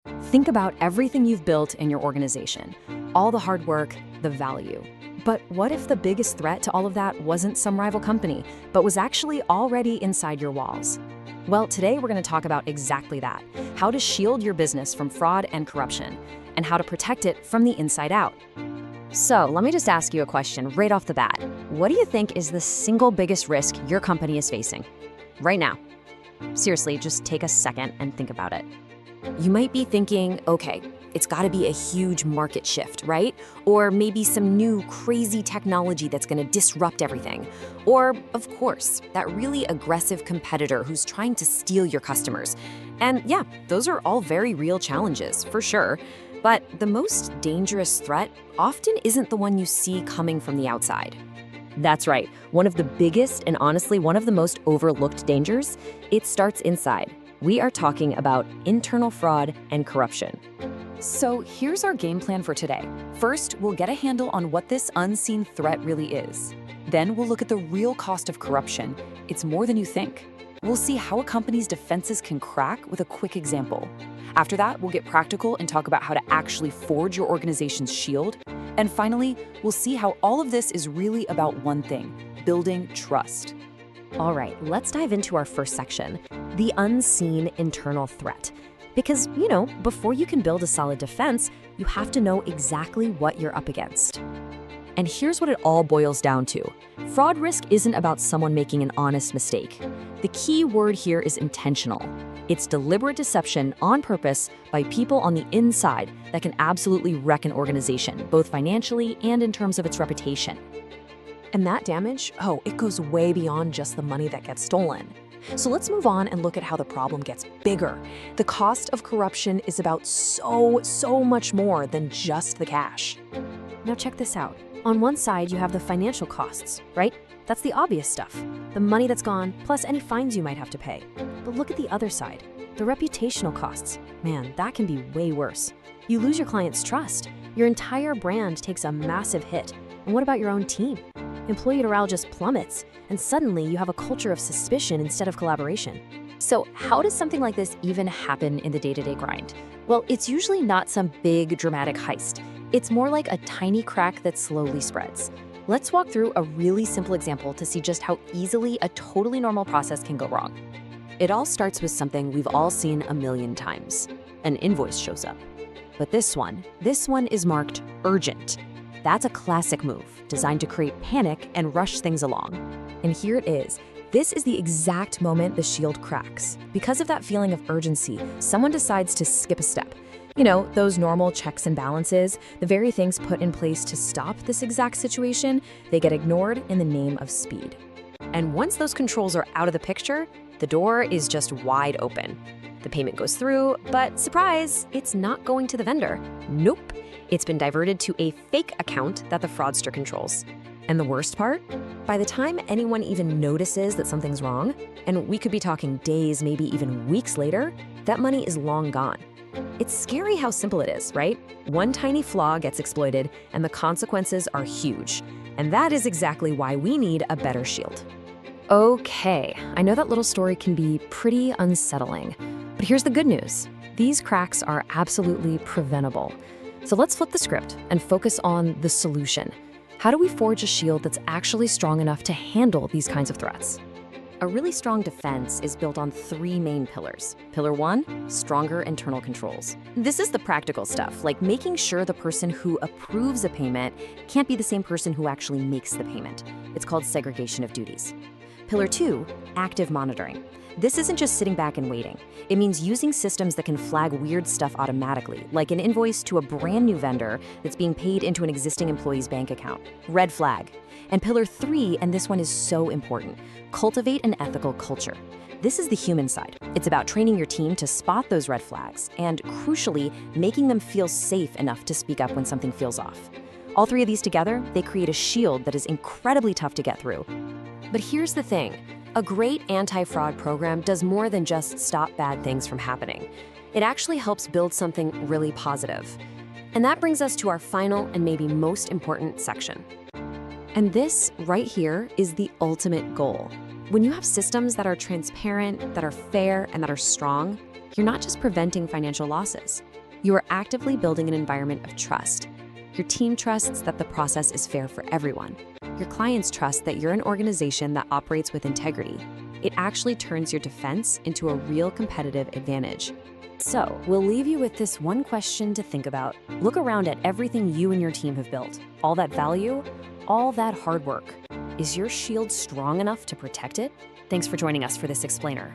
Think about everything you've built in your organization, all the hard work, the value. But what if the biggest threat to all of that wasn't some rival company, but was actually already inside your walls? Well, today we're going to talk about exactly that, how to shield your business from fraud and corruption, and how to protect it from the inside out. So let me just ask you a question right off the bat. What do you think is the single biggest risk your company is facing right now? Seriously, just take a second and think about it. You might be thinking, okay, it's got to be a huge market shift, right? Or maybe some new crazy technology that's going to disrupt everything. Or, of course, that really aggressive competitor who's trying to steal your customers. And yeah, those are all very real challenges, for sure. But the most dangerous threat often isn't the one you see coming from the outside. That's right. One of the biggest and honestly one of the most overlooked dangers, it starts inside. We are talking about internal fraud and corruption. So here's our game plan for today. First, we'll get a handle on what this unseen threat really is. Then we'll look at the real cost of corruption. It's more than you think. We'll see how a company's defenses can crack with a quick example. After that, we'll get practical and talk about how to actually forge your organization's shield. And finally, we'll see how all of this is really about one thing: building trust. All right, let's dive into our first section, the unseen internal threat. Because, before you can build a solid defense, you have to know exactly what you're up against. And here's what it all boils down to. Fraud risk isn't about someone making an honest mistake. The key word here is intentional. It's deliberate deception on purpose by people on the inside that can absolutely wreck an organization, both financially and in terms of its reputation. And that damage, it goes way beyond just the money that gets stolen. So let's move on and look at how the problem gets bigger. The cost of corruption is about so much more than just the cash. Now check this out. On one side, you have the financial costs, right? That's the obvious stuff. The money that's gone, plus any fines you might have to pay. But look at the other side, the reputational costs. Man, that can be way worse. You lose your client's trust. Your entire brand takes a massive hit. And what about your own team? Employee morale just plummets, and suddenly you have a culture of suspicion instead of collaboration. So how does something like this even happen in the day-to-day grind? Well, it's usually not some big dramatic heist. It's more like a tiny crack that slowly spreads. Let's walk through a really simple example to see just how easily a totally normal process can go wrong. It all starts with something we've all seen a million times. An invoice shows up. But this one is marked urgent. That's a classic move, designed to create panic and rush things along. And here it is. This is the exact moment the shield cracks. Because of that feeling of urgency, someone decides to skip a step. Those normal checks and balances, the very things put in place to stop this exact situation, they get ignored in the name of speed. And once those controls are out of the picture, the door is just wide open. The payment goes through, but surprise, it's not going to the vendor. Nope. It's been diverted to a fake account that the fraudster controls. And the worst part? By the time anyone even notices that something's wrong, and we could be talking days, maybe even weeks later, that money is long gone. It's scary how simple it is, right? One tiny flaw gets exploited, and the consequences are huge. And that is exactly why we need a better shield. Okay, I know that little story can be pretty unsettling, but here's the good news. These cracks are absolutely preventable. So let's flip the script and focus on the solution. How do we forge a shield that's actually strong enough to handle these kinds of threats? A really strong defense is built on three main pillars. Pillar one, stronger internal controls. This is the practical stuff, like making sure the person who approves a payment can't be the same person who actually makes the payment. It's called segregation of duties. Pillar two, active monitoring. This isn't just sitting back and waiting. It means using systems that can flag weird stuff automatically, like an invoice to a brand new vendor that's being paid into an existing employee's bank account. Red flag. And pillar three, and this one is so important, cultivate an ethical culture. This is the human side. It's about training your team to spot those red flags and, crucially, making them feel safe enough to speak up when something feels off. All three of these together, they create a shield that is incredibly tough to get through. But here's the thing. A great anti-fraud program does more than just stop bad things from happening. It actually helps build something really positive. And that brings us to our final and maybe most important section. And this right here is the ultimate goal. When you have systems that are transparent, that are fair, and that are strong, you're not just preventing financial losses. You are actively building an environment of trust. Your team trusts that the process is fair for everyone. Your clients trust that you're an organization that operates with integrity. It actually turns your defense into a real competitive advantage. So, we'll leave you with this one question to think about. Look around at everything you and your team have built. All that value, all that hard work. Is your shield strong enough to protect it? Thanks for joining us for this explainer.